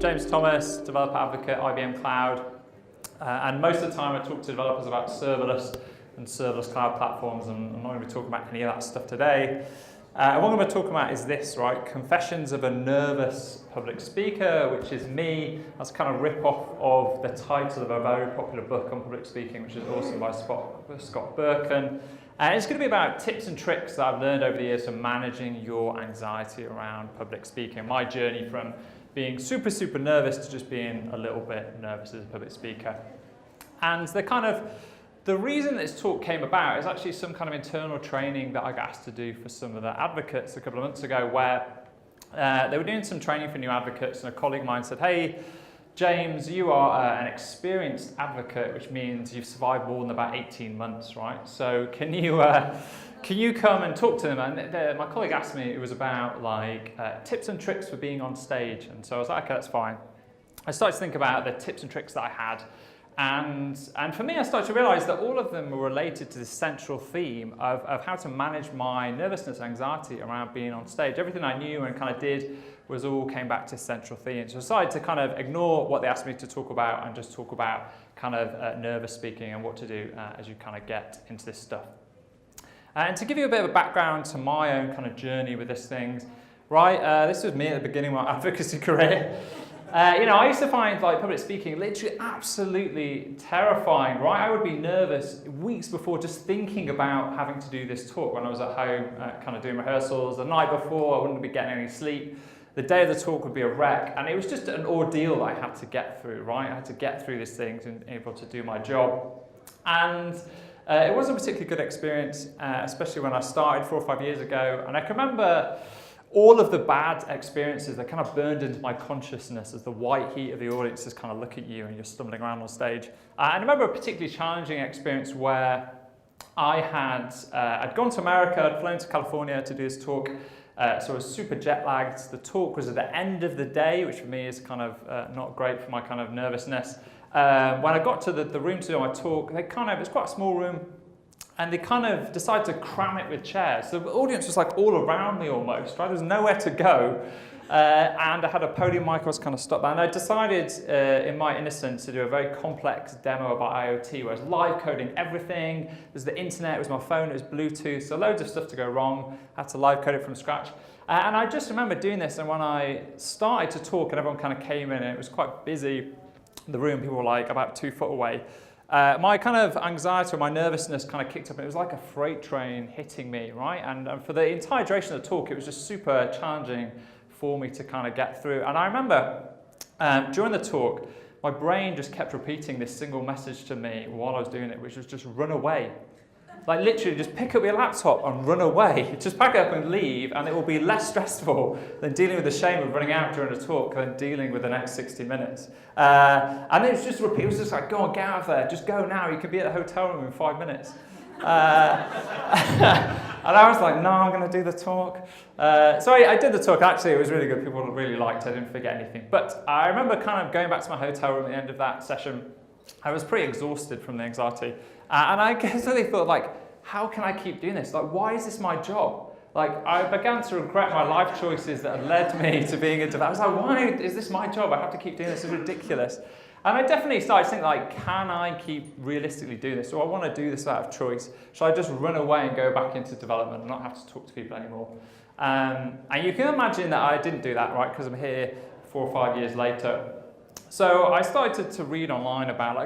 James Thomas, developer advocate, IBM Cloud. And most of the time I talk to developers about serverless and serverless cloud platforms, and I'm not going to be talking about any of that stuff today. What I'm going to talk about is this, right? Confessions of a Nervous Public Speaker, which is me. That's kind of rip-off of the title of a very popular book on public speaking, which is awesome, by Scott Birkin. And it's going to be about tips and tricks that I've learned over the years for managing your anxiety around public speaking. My journey from being super, super nervous to just being a little bit nervous as a public speaker. And the reason this talk came about is actually some kind of internal training that I got asked to do for some of the advocates a couple of months ago, where they were doing some training for new advocates, and a colleague of mine said, "Hey, James, you are an experienced advocate, which means you've survived more than about 18 months, right? So can you come and talk to them?" And my colleague asked me, it was about tips and tricks for being on stage. And so I was like, okay, that's fine. I started to think about the tips and tricks that I had. And for me, I started to realize that all of them were related to this central theme of how to manage my nervousness and anxiety around being on stage. Everything I knew and kind of did came back to central themes. So I decided to kind of ignore what they asked me to talk about and just talk about kind of nervous speaking and what to do as you kind of get into this stuff. And to give you a bit of a background to my own kind of journey with these things, right? This was me at the beginning of my advocacy career. I used to find public speaking literally absolutely terrifying, right? I would be nervous weeks before just thinking about having to do this talk when I was at home kind of doing rehearsals. The night before, I wouldn't be getting any sleep. The day of the talk would be a wreck, and it was just an ordeal that I had to get through, right? I had to get through these things and able to do my job. And it wasn't a particularly good experience, especially when I started 4 or 5 years ago. And I can remember all of the bad experiences that kind of burned into my consciousness as the white heat of the audience just kind of look at you and you're stumbling around on stage. And I remember a particularly challenging experience where I'd gone to America, I'd flown to California to do this talk, so I was super jet lagged. The talk was at the end of the day, which for me is kind of not great for my kind of nervousness. When I got to the room to do my talk, it was quite a small room, and they kind of decided to cram it with chairs. So the audience was like all around me almost, right? There was nowhere to go. And I had a podium mic, I was kind of stopped there. And I decided in my innocence to do a very complex demo about IoT, where I was live coding everything. There's the internet, it was my phone, it was Bluetooth, so loads of stuff to go wrong. I had to live code it from scratch. And I just remember doing this, and when I started to talk and everyone kind of came in and it was quite busy in the room, people were like about 2 foot away. My kind of anxiety or my nervousness kind of kicked up, and it was like a freight train hitting me, right? And for the entire duration of the talk, it was just super challenging for me to kind of get through. And I remember during the talk, my brain just kept repeating this single message to me while I was doing it, which was just run away. Like literally just pick up your laptop and run away. Just pack it up and leave, and it will be less stressful than dealing with the shame of running out during a talk than dealing with the next 60 minutes. And it was just repeat. It was just like, go on, get out of there. Just go now. You could be at the hotel room in 5 minutes. And I was like, no, I'm going to do the talk. So I did the talk. Actually, it was really good. People really liked it. I didn't forget anything. But I remember kind of going back to my hotel room at the end of that session. I was pretty exhausted from the anxiety. And I guess I really thought, how can I keep doing this? Why is this my job? I began to regret my life choices that had led me to being a developer. I was like, why is this my job? I have to keep doing this. It's ridiculous. And I definitely started to think, can I keep realistically do this? Do I want to do this out of choice? Should I just run away and go back into development and not have to talk to people anymore? And you can imagine that I didn't do that, right? Because I'm here 4 or 5 years later. So I started to read online about,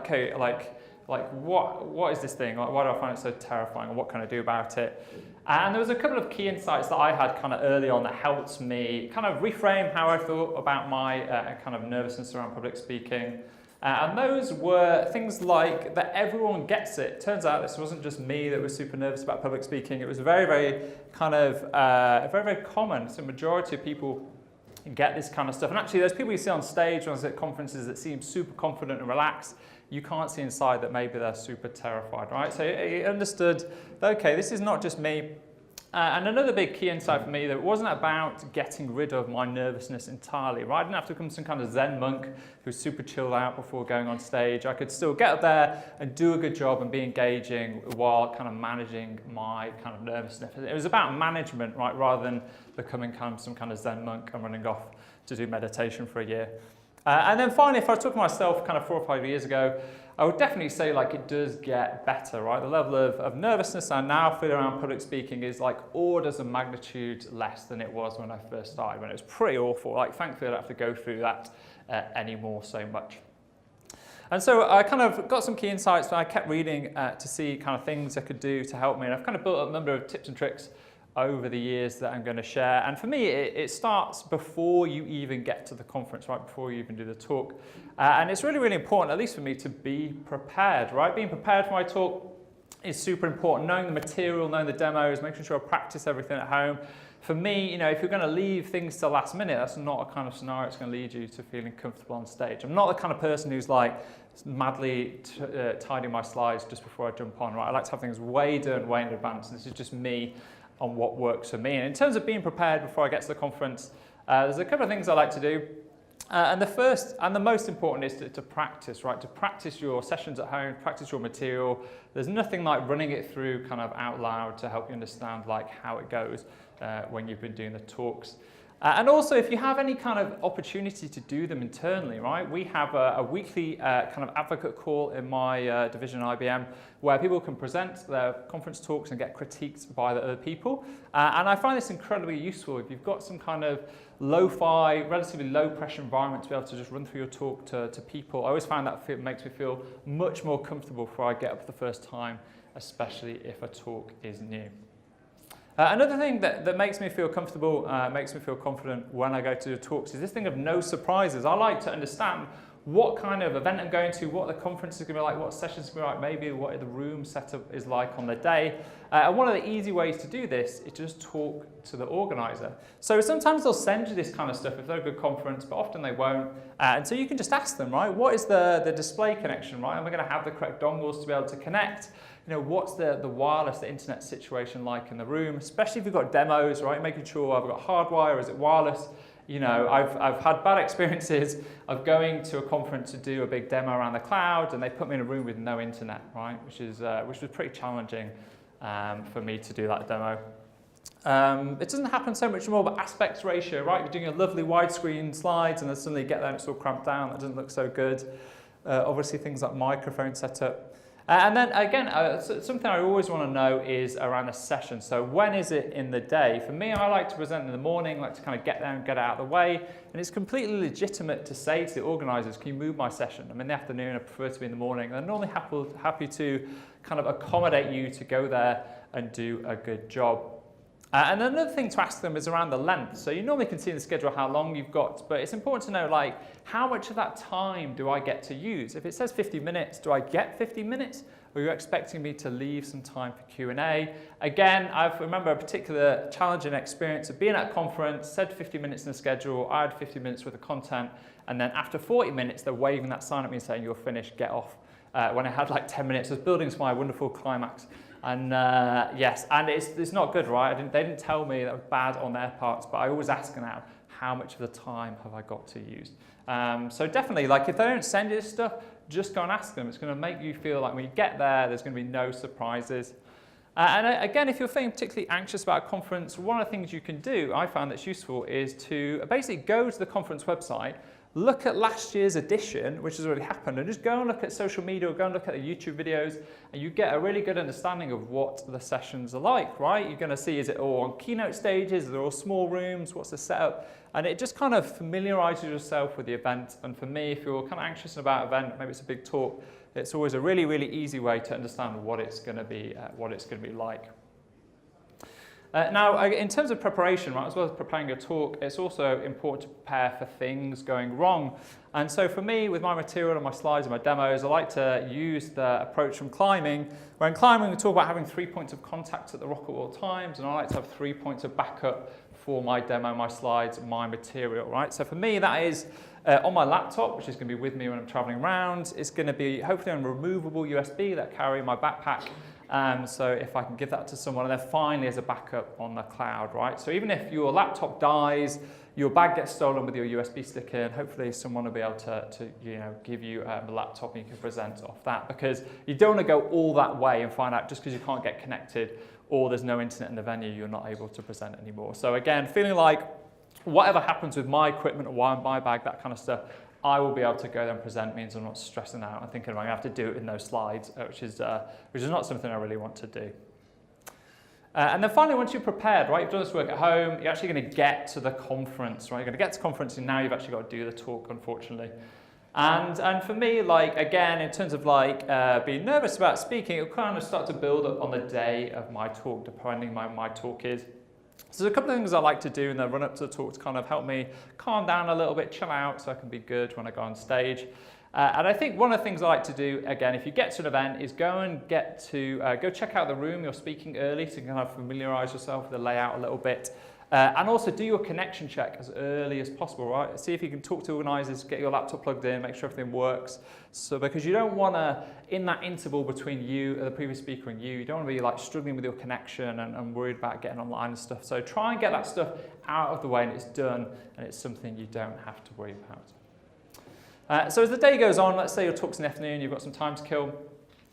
what is this thing? Why do I find it so terrifying? And what can I do about it? And there was a couple of key insights that I had kind of early on that helped me kind of reframe how I thought about my kind of nervousness around public speaking. And those were things like that everyone gets it. Turns out this wasn't just me that was super nervous about public speaking. It was very, very kind of very, very common. So the majority of people get this kind of stuff. And actually, those people you see on stage or at conferences that seem super confident and relaxed, you can't see inside that maybe they're super terrified, right? So you understood that, okay, this is not just me. And another big key insight for me that it wasn't about getting rid of my nervousness entirely, right? I didn't have to become some kind of Zen monk who's super chilled out before going on stage. I could still get up there and do a good job and be engaging while kind of managing my kind of nervousness. It was about management, right, rather than becoming kind of some kind of Zen monk and running off to do meditation for a year. And then finally, if I was talking to myself kind of 4 or 5 years ago, I would definitely say like it does get better, right? The level of nervousness I now feel around public speaking is like orders of magnitude less than it was when I first started, when it was pretty awful. Like thankfully I don't have to go through that anymore so much. And so I kind of got some key insights, and I kept reading to see kind of things I could do to help me. And I've kind of built up a number of tips and tricks over the years that I'm going to share. And for me, it starts before you even get to the conference, right? Before you even do the talk. And it's really, really important, at least for me, to be prepared, right? Being prepared for my talk is super important. Knowing the material, knowing the demos, making sure I practice everything at home. For me, you know, if you're going to leave things to last minute, that's not a kind of scenario that's going to lead you to feeling comfortable on stage. I'm not the kind of person who's like madly tidying my slides just before I jump on, right? I like to have things way done, way in advance. This is just me on what works for me. And in terms of being prepared before I get to the conference, there's a couple of things I like to do. And the first and the most important is to practice, right? To practice your sessions at home, practice your material. There's nothing like running it through kind of out loud to help you understand like how it goes when you've been doing the talks. And also, if you have any kind of opportunity to do them internally, right? We have a weekly kind of advocate call in my division IBM where people can present their conference talks and get critiqued by the other people. And I find this incredibly useful if you've got some kind of lo-fi, relatively low-pressure environment to be able to just run through your talk to people. I always find that makes me feel much more comfortable before I get up for the first time, especially if a talk is new. Another thing that makes me feel comfortable, makes me feel confident when I go to talks is this thing of no surprises. I like to understand what kind of event I'm going to, what the conference is going to be like, what sessions are going to be like, maybe what the room setup is like on the day. And one of the easy ways to do this is just talk to the organizer. So sometimes they'll send you this kind of stuff if they're a good conference, but often they won't. And so you can just ask them, right, what is the display connection, right? Am I going to have the correct dongles to be able to connect? You know, what's the wireless, the internet situation like in the room, especially if you've got demos, right? Making sure I've got hardwire, is it wireless? You know, I've had bad experiences of going to a conference to do a big demo around the cloud, and they put me in a room with no internet, right? Which was pretty challenging for me to do that demo. It doesn't happen so much more, but aspect ratio, right? You're doing a lovely widescreen slides, and then suddenly you get there and it's all cramped down. That doesn't look so good. Obviously, things like microphone setup. And then again, something I always want to know is around a session. So when is it in the day? For me, I like to present in the morning, like to kind of get there and get out of the way. And it's completely legitimate to say to the organisers, can you move my session? I'm in the afternoon, I prefer to be in the morning. And they're normally happy to kind of accommodate you to go there and do a good job. And another thing to ask them is around the length. So you normally can see in the schedule how long you've got, but it's important to know, like, how much of that time do I get to use? If it says 50 minutes, do I get 50 minutes? Or are you expecting me to leave some time for Q&A? Again, I remember a particular challenging experience of being at a conference, said 50 minutes in the schedule, I had 50 minutes worth of content, and then after 40 minutes, they're waving that sign at me saying, you're finished, get off. When I had like 10 minutes, I was building to my wonderful climax. And yes, and it's not good, right? They didn't tell me that was bad on their parts, but I always ask now, how much of the time have I got to use? So definitely, like if they don't send you this stuff, just go and ask them. It's going to make you feel like when you get there, there's going to be no surprises. And again, if you're feeling particularly anxious about a conference, one of the things you can do, I found that's useful, is to basically go to the conference website, look at last year's edition, which has already happened, and just go and look at social media or go and look at the YouTube videos, and you get a really good understanding of what the sessions are like, right? You're going to see, is it all on keynote stages? Are there all small rooms? What's the setup? And it just kind of familiarizes yourself with the event. And for me, if you're kind of anxious about an event, maybe it's a big talk, it's always a really, really easy way to understand what it's going to be like. Now, in terms of preparation, right, as well as preparing a talk, it's also important to prepare for things going wrong. And so for me, with my material and my slides and my demos, I like to use the approach from climbing, where in climbing we talk about having 3 points of contact at the rock at all times, and I like to have 3 points of backup for my demo, my slides, my material, right? So for me, that is on my laptop, which is going to be with me when I'm traveling around. It's going to be hopefully on a removable USB that I carry in my backpack. So if I can give that to someone, and then finally as a backup on the cloud, right? So even if your laptop dies, your bag gets stolen with your USB stick in, hopefully someone will be able to give you a laptop and you can present off that, because you don't want to go all that way and find out just because you can't get connected or there's no internet in the venue, you're not able to present anymore. So again, feeling like whatever happens with my equipment or my bag, that kind of stuff, I will be able to go there and present means I'm not stressing out and thinking I'm going to have to do it in those slides, which is not something I really want to do. And then finally, once you're prepared, right, you've done this work at home, you're actually going to get to the conference, right? You're going to get to conference and now you've actually got to do the talk, unfortunately. And for me, like, again, in terms of like being nervous about speaking, it'll kind of start to build up on the day of my talk, depending on my talk is. So there's a couple of things I like to do in the run up to the talk to kind of help me calm down a little bit, chill out, so I can be good when I go on stage. And I think one of the things I like to do, again, if you get to an event, is go check out the room you're speaking early, so you can kind of familiarise yourself with the layout a little bit. And also do your connection check as early as possible, right? See if you can talk to organisers, get your laptop plugged in, make sure everything works. So because you don't want to, in that interval between you, the previous speaker and you don't want to be like struggling with your connection and worried about getting online and stuff. So try and get that stuff out of the way and it's done and it's something you don't have to worry about. So as the day goes on, let's say your talk's in the afternoon, you've got some time to kill.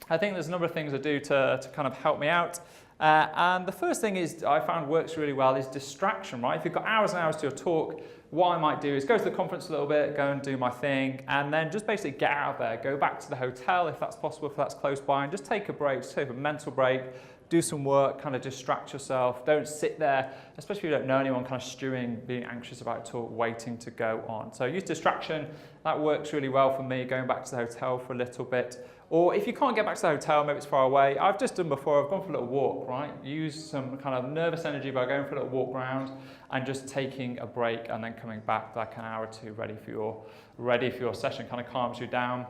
I think there's a number of things I do to kind of help me out. And the first thing is I found works really well is distraction, right? If you've got hours and hours to your talk, what I might do is go to the conference a little bit, go and do my thing, and then just basically get out there, go back to the hotel if that's possible, if that's close by, and just take a break, just take a mental break, do some work, kind of distract yourself. Don't sit there, especially if you don't know anyone, kind of stewing, being anxious about a talk, waiting to go on. So use distraction. That works really well for me, going back to the hotel for a little bit. Or if you can't get back to the hotel, maybe it's far away, I've just done before, I've gone for a little walk, right? Use some kind of nervous energy by going for a little walk around and just taking a break and then coming back like an hour or two ready for your session, kind of calms you down.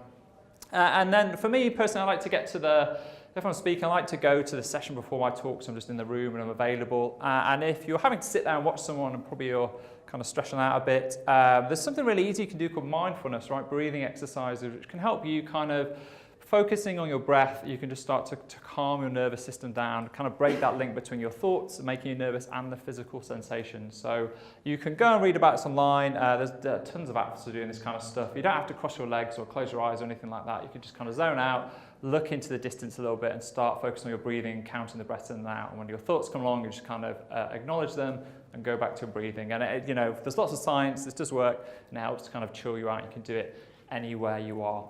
And then for me personally, I like to get to if I'm speaking, I like to go to the session before my talk, so I'm just in the room and I'm available. And if you're having to sit there and watch someone and probably you're kind of stressing out a bit, there's something really easy you can do called mindfulness, right? Breathing exercises, which can help you kind of focusing on your breath. You can just start to calm your nervous system down, kind of break that link between your thoughts and making you nervous and the physical sensations. So you can go and read about this online. There's tons of apps for doing this kind of stuff. You don't have to cross your legs or close your eyes or anything like that. You can just kind of zone out, look into the distance a little bit and start focusing on your breathing, counting the breaths in and out. And when your thoughts come along, you just kind of acknowledge them and go back to your breathing. And there's lots of science, this does work, and it helps to kind of chill you out. You can do it anywhere you are.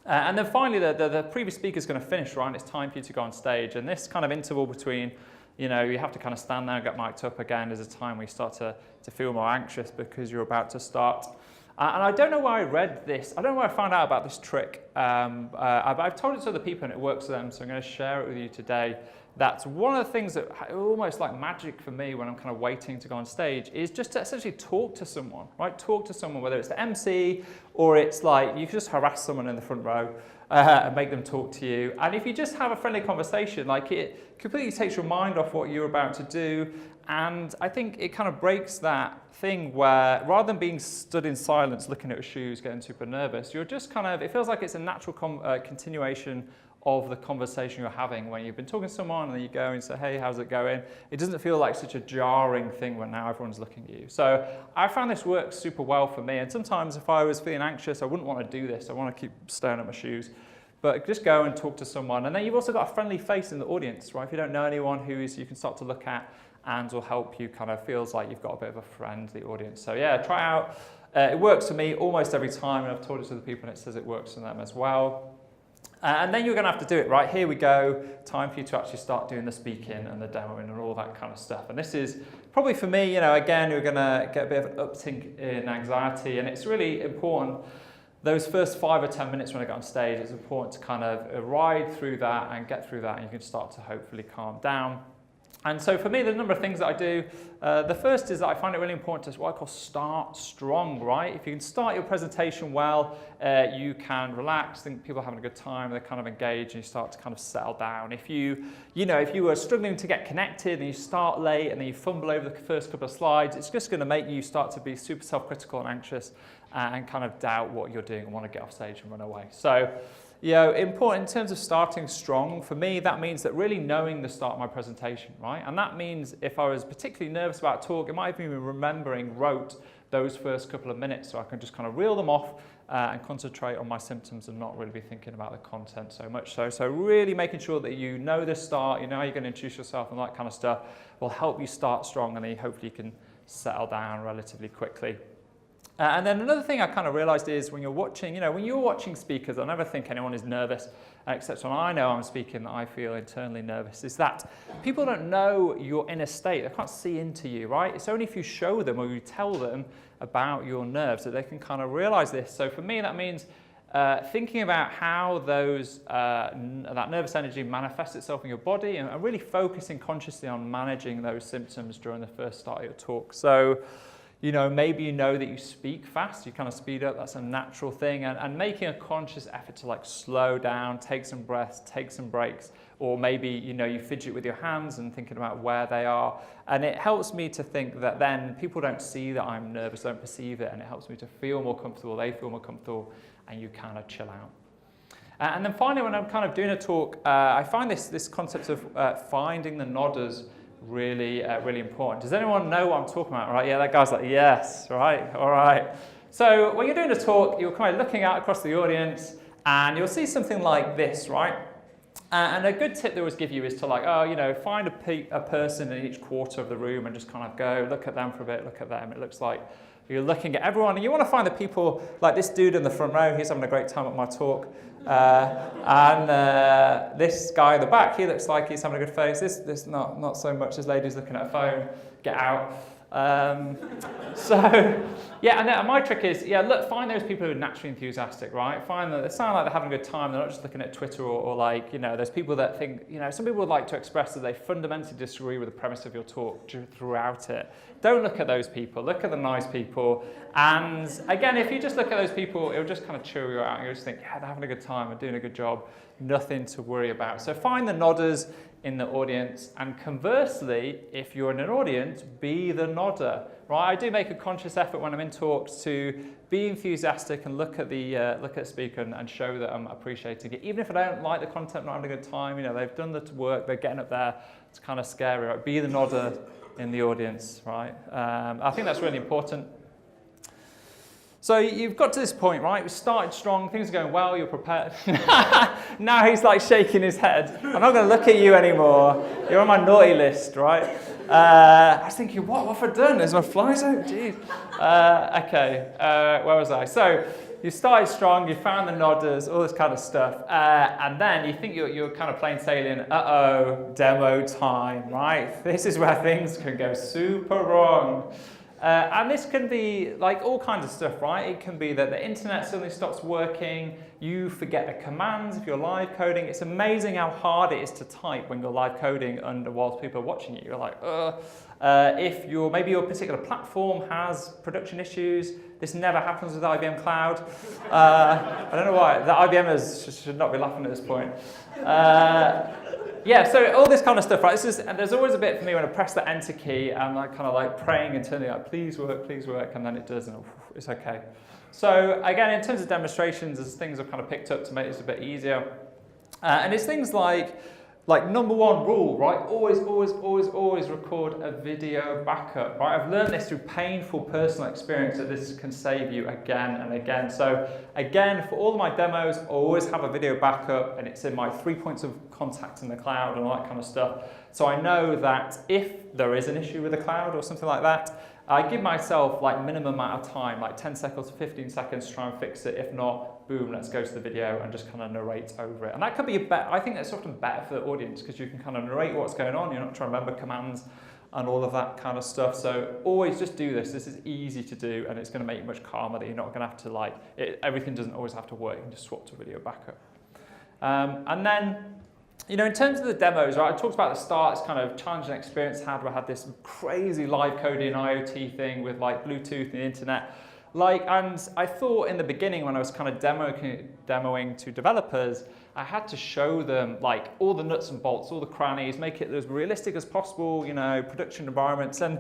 And then finally, the previous speaker is going to finish, right? And it's time for you to go on stage. And this kind of interval between, you have to kind of stand there and get mic'd up again is a time where you start to feel more anxious because you're about to start. And I don't know where I read this. I don't know where I found out about this trick. I've told it to other people and it works for them, so I'm going to share it with you today. That's one of the things that almost like magic for me when I'm kind of waiting to go on stage is just to essentially talk to someone, right? Talk to someone, whether it's the MC or it's like you can just harass someone in the front row and make them talk to you. And if you just have a friendly conversation, like it completely takes your mind off what you're about to do. And I think it kind of breaks that thing where rather than being stood in silence, looking at your shoes, getting super nervous, you're just kind of, it feels like it's a natural continuation of the conversation you're having when you've been talking to someone and then you go and say, hey, how's it going? It doesn't feel like such a jarring thing when now everyone's looking at you. So I found this works super well for me. And sometimes if I was feeling anxious, I wouldn't want to do this. I want to keep staring at my shoes. But just go and talk to someone. And then you've also got a friendly face in the audience, right? If you don't know anyone you can start to look at and will help you kind of feels like you've got a bit of a friendly audience. So yeah, try out. It works for me almost every time. And I've told it to the people and it says it works for them as well. And then you're going to have to do it, right? Here we go. Time for you to actually start doing the speaking and the demoing and all that kind of stuff. And this is probably for me, again, you're going to get a bit of an uptick in anxiety. And it's really important, those first 5 or 10 minutes when I get on stage, it's important to kind of ride through that and get through that. And you can start to hopefully calm down. And so for me, there's a number of things that I do. The first is that I find it really important to what I call start strong, right? If you can start your presentation well, you can relax, think people are having a good time, they're kind of engaged, and you start to kind of settle down. If you were struggling to get connected and you start late and then you fumble over the first couple of slides, it's just going to make you start to be super self-critical and anxious and kind of doubt what you're doing and want to get off stage and run away. So, important in terms of starting strong, for me, that means that really knowing the start of my presentation, right? And that means if I was particularly nervous about talk, it might have been wrote those first couple of minutes so I can just kind of reel them off and concentrate on my symptoms and not really be thinking about the content so much. So really making sure that you know the start, you know how you're going to introduce yourself and that kind of stuff will help you start strong and then hopefully you can settle down relatively quickly. And then another thing I kind of realized is when you're watching, when you're watching speakers, I never think anyone is nervous, except when I know I'm speaking that I feel internally nervous, is that people don't know your inner state. They can't see into you, right? It's only if you show them or you tell them about your nerves that they can kind of realize this. So for me, that means thinking about how that nervous energy manifests itself in your body and really focusing consciously on managing those symptoms during the first start of your talk. So, maybe that you speak fast, you kind of speed up, that's a natural thing, and making a conscious effort to like slow down, take some breaths, take some breaks, or maybe, you fidget with your hands and thinking about where they are. And it helps me to think that then people don't see that I'm nervous, don't perceive it, and it helps me to feel more comfortable, they feel more comfortable, and you kind of chill out. And then finally, when I'm kind of doing a talk, I find this concept of finding the nodders really important. Does anyone know what I'm talking about? Right? Yeah, that guy's like, yes, right, all right. So when you're doing a talk, you're kind of looking out across the audience and you'll see something like this, right? And a good tip they always give you is to find a person in each quarter of the room and just kind of go, look at them for a bit, look at them. It looks like you're looking at everyone, and you want to find the people, like this dude in the front row, he's having a great time at my talk. And this guy in the back, he looks like he's having a good face. This not so much. This lady's looking at a phone. Get out. And then my trick is, find those people who are naturally enthusiastic, right? Find that they sound like they're having a good time. They're not just looking at Twitter or there's people that think, some people would like to express that they fundamentally disagree with the premise of your talk throughout it. Don't look at those people. Look at the nice people. And again, if you just look at those people, it'll just kind of chill you out. You'll just think, they're having a good time. They're doing a good job. Nothing to worry about. So find the nodders in the audience, and conversely, if you're in an audience, be the nodder, right? I do make a conscious effort when I'm in talks to be enthusiastic and look at the speaker and show that I'm appreciating it, even if I don't like the content, not having a good time. They've done the work, they're getting up there. It's kind of scary, right? Be the nodder in the audience, right? I think that's really important. So you've got to this point, right? We started strong, things are going well, you're prepared. Now he's like shaking his head. I'm not going to look at you anymore. You're on my naughty list, right? I was thinking, what have I done? Is my flies out? Jeez. Where was I? So you started strong, you found the nodders, all this kind of stuff. And then you think you're kind of plain sailing, demo time, right? This is where things can go super wrong. And this can be like all kinds of stuff, right? It can be that the internet suddenly stops working, you forget the commands if you're live coding. It's amazing how hard it is to type when you're live coding whilst people are watching you. You're like, if maybe your particular platform has production issues, this never happens with IBM Cloud. I don't know why. The IBMers should not be laughing at this point. So all this kind of stuff, right? And there's always a bit for me when I press the enter key, and I'm kind of like praying internally, like, please work, and then it does, and it's okay. So again, in terms of demonstrations, as things have kind of picked up to make this a bit easier, and it's things like number one rule, right? Always record a video backup, right? I've learned this through painful personal experience that this can save you again and again. So again, for all of my demos, I always have a video backup, and it's in my 3 points of contact in the cloud and all that kind of stuff. So I know that if there is an issue with the cloud or something like that, I give myself like minimum amount of time, like 10 seconds to 15 seconds to try and fix it. If not, boom, let's go to the video and just kind of narrate over it. And that could be I think that's often better for the audience because you can kind of narrate what's going on. You're not trying to remember commands and all of that kind of stuff. So always just do this. This is easy to do, and it's going to make you much calmer that you're not going to have to everything doesn't always have to work. You can just swap to video backup. And then, in terms of the demos, right, I talked about at the start, it's kind of challenging experience I had where I had this crazy live coding IoT thing with like Bluetooth and the internet. And I thought in the beginning when I was kind of demoing to developers, I had to show them like all the nuts and bolts, all the crannies, make it as realistic as possible, production environments. And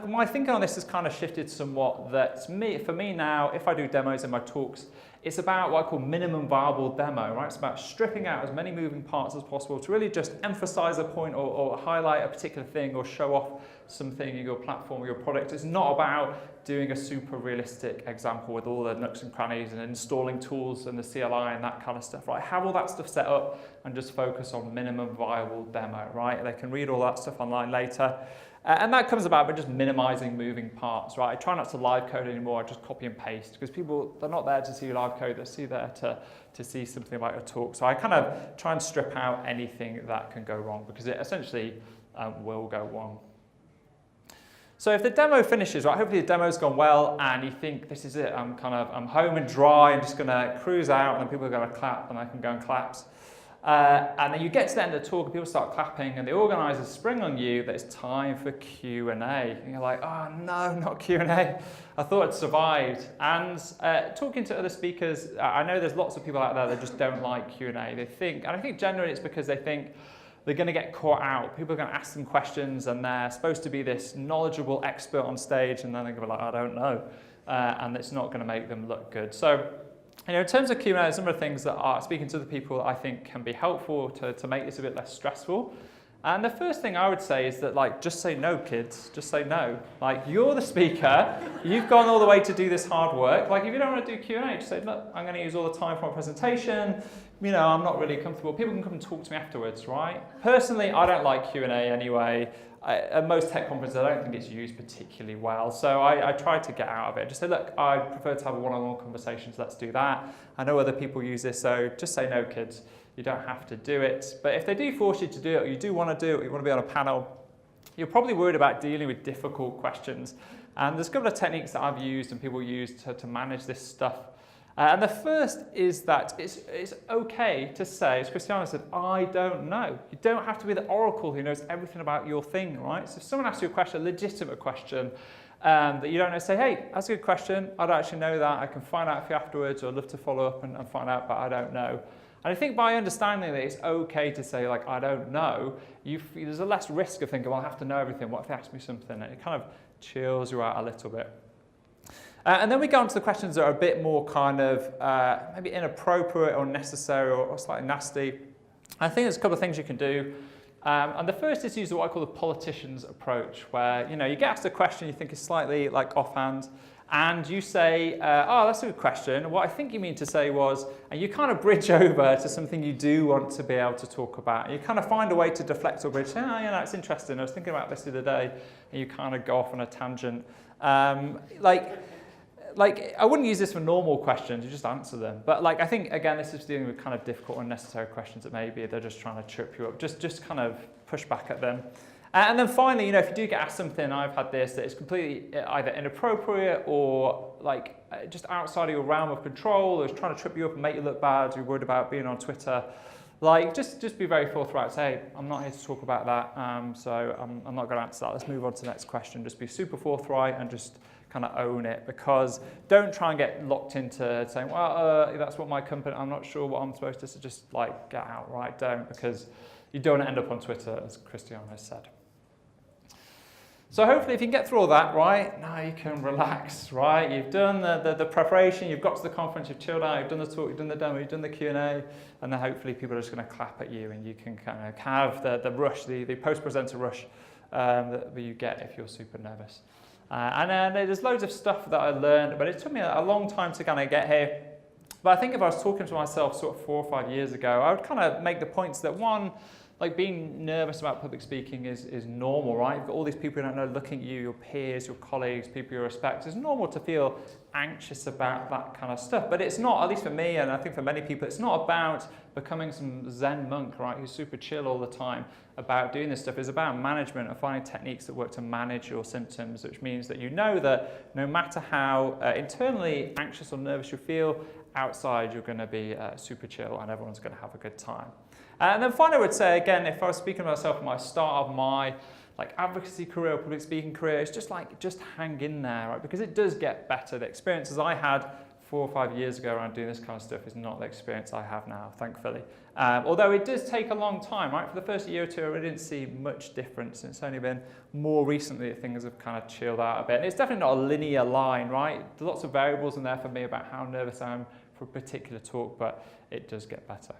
my thinking on this has kind of shifted somewhat that for me now, if I do demos in my talks, it's about what I call minimum viable demo, right? It's about stripping out as many moving parts as possible to really just emphasize a point or highlight a particular thing or show off something in your platform or your product. It's not about doing a super realistic example with all the nooks and crannies and installing tools and the CLI and that kind of stuff, right? Have all that stuff set up and just focus on minimum viable demo, right? They can read all that stuff online later. And that comes about by just minimizing moving parts, right? I try not to live code anymore, I just copy and paste, because people, they're not there to see live code, they're there to see something about your talk. So I kind of try and strip out anything that can go wrong, because it essentially will go wrong. So if the demo finishes, right, hopefully the demo's gone well and you think this is it, I'm home and dry, I'm just gonna cruise out and then people are gonna clap and I can go and claps. And then you get to the end of the talk and people start clapping and the organisers spring on you that it's time for Q&A. And you're like, oh no, not Q&A. I thought I'd survived. And talking to other speakers, I know there's lots of people out there that just don't like Q&A. They think, and I think generally it's because they think they're going to get caught out. People are going to ask them questions and they're supposed to be this knowledgeable expert on stage and then they're going to be like, I don't know. And it's not going to make them look good. So, in terms of Q&A, some of the things that are speaking to the people I think can be helpful to make this a bit less stressful. And the first thing I would say is that, just say no, kids. Just say no. You're the speaker. You've gone all the way to do this hard work. If you don't want to do Q&A, just say, look, I'm going to use all the time for my presentation. I'm not really comfortable. People can come and talk to me afterwards, right? Personally, I don't like Q&A anyway. At most tech conferences, I don't think it's used particularly well. So I try to get out of it. Just say, look, I prefer to have a one-on-one conversation, so let's do that. I know other people use this, so just say no, kids. You don't have to do it. But if they do force you to do it, or you do want to do it, or you want to be on a panel, you're probably worried about dealing with difficult questions. And there's a couple of techniques that I've used and people use to manage this stuff. And the first is that it's okay to say, as Christiana said, I don't know. You don't have to be the oracle who knows everything about your thing, right? So if someone asks you a question, a legitimate question, that you don't know, say, hey, that's a good question. I don't actually know that. I can find out for you afterwards, or I'd love to follow up and find out, but I don't know. And I think by understanding that it's okay to say, I don't know, there's a less risk of thinking, well, I have to know everything. What if they ask me something? And it kind of chills you out a little bit. And then we go on to the questions that are a bit more maybe inappropriate or necessary or slightly nasty. I think there's a couple of things you can do. And the first is to use what I call the politician's approach, where you get asked a question you think is slightly offhand, and you say, oh, that's a good question. What I think you mean to say was, and you kind of bridge over to something you do want to be able to talk about. You kind of find a way to deflect or bridge. It's interesting. I was thinking about this the other day, and you kind of go off on a tangent. I wouldn't use this for normal questions, you just answer them. But I think, again, this is dealing with kind of difficult, unnecessary questions that maybe they're just trying to trip you up. Just kind of push back at them. And then finally, if you do get asked something, I've had this, that is completely either inappropriate or just outside of your realm of control, or is trying to trip you up and make you look bad, you're worried about being on Twitter, just be very forthright. Say, hey, I'm not here to talk about that, so I'm not going to answer that. Let's move on to the next question. Just be super forthright and just kind of own it, because don't try and get locked into saying, well, that's what my company, I'm not sure what I'm supposed to, just get out, right? Don't, because you don't want to end up on Twitter, as Christiana has said. So hopefully if you can get through all that, right, now you can relax, right? You've done the preparation, you've got to the conference, you've chilled out, you've done the talk, you've done the demo, you've done the Q&A, and then hopefully people are just going to clap at you and you can kind of have the rush, the post-presenter rush that you get if you're super nervous. And then there's loads of stuff that I learned, but it took me a long time to kind of get here. But I think if I was talking to myself sort of 4 or 5 years ago, I would kind of make the points that one, being nervous about public speaking is normal, right? You've got all these people you don't know looking at you, your peers, your colleagues, people you respect. It's normal to feel anxious about that kind of stuff. But it's not, at least for me, and I think for many people, it's not about becoming some Zen monk, right, who's super chill all the time about doing this stuff. It's about management and finding techniques that work to manage your symptoms, which means that you know that no matter how internally anxious or nervous you feel, outside you're going to be super chill and everyone's going to have a good time. And then finally I would say, again, if I was speaking to myself at my start of my advocacy career, public speaking career, it's just hang in there, right? Because it does get better. The experiences I had 4 or 5 years ago around doing this kind of stuff is not the experience I have now, thankfully. Although it does take a long time, right? For the first year or two, I really didn't see much difference. It's only been more recently that things have kind of chilled out a bit. And it's definitely not a linear line, right? There's lots of variables in there for me about how nervous I am for a particular talk, but it does get better.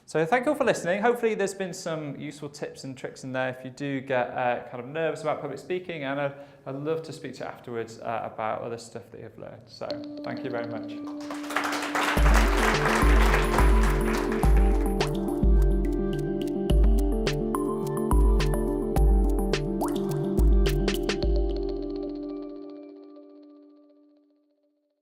So thank you all for listening. Hopefully there's been some useful tips and tricks in there if you do get kind of nervous about public speaking, and I'd love to speak to you afterwards about other stuff that you've learned. So thank you very much.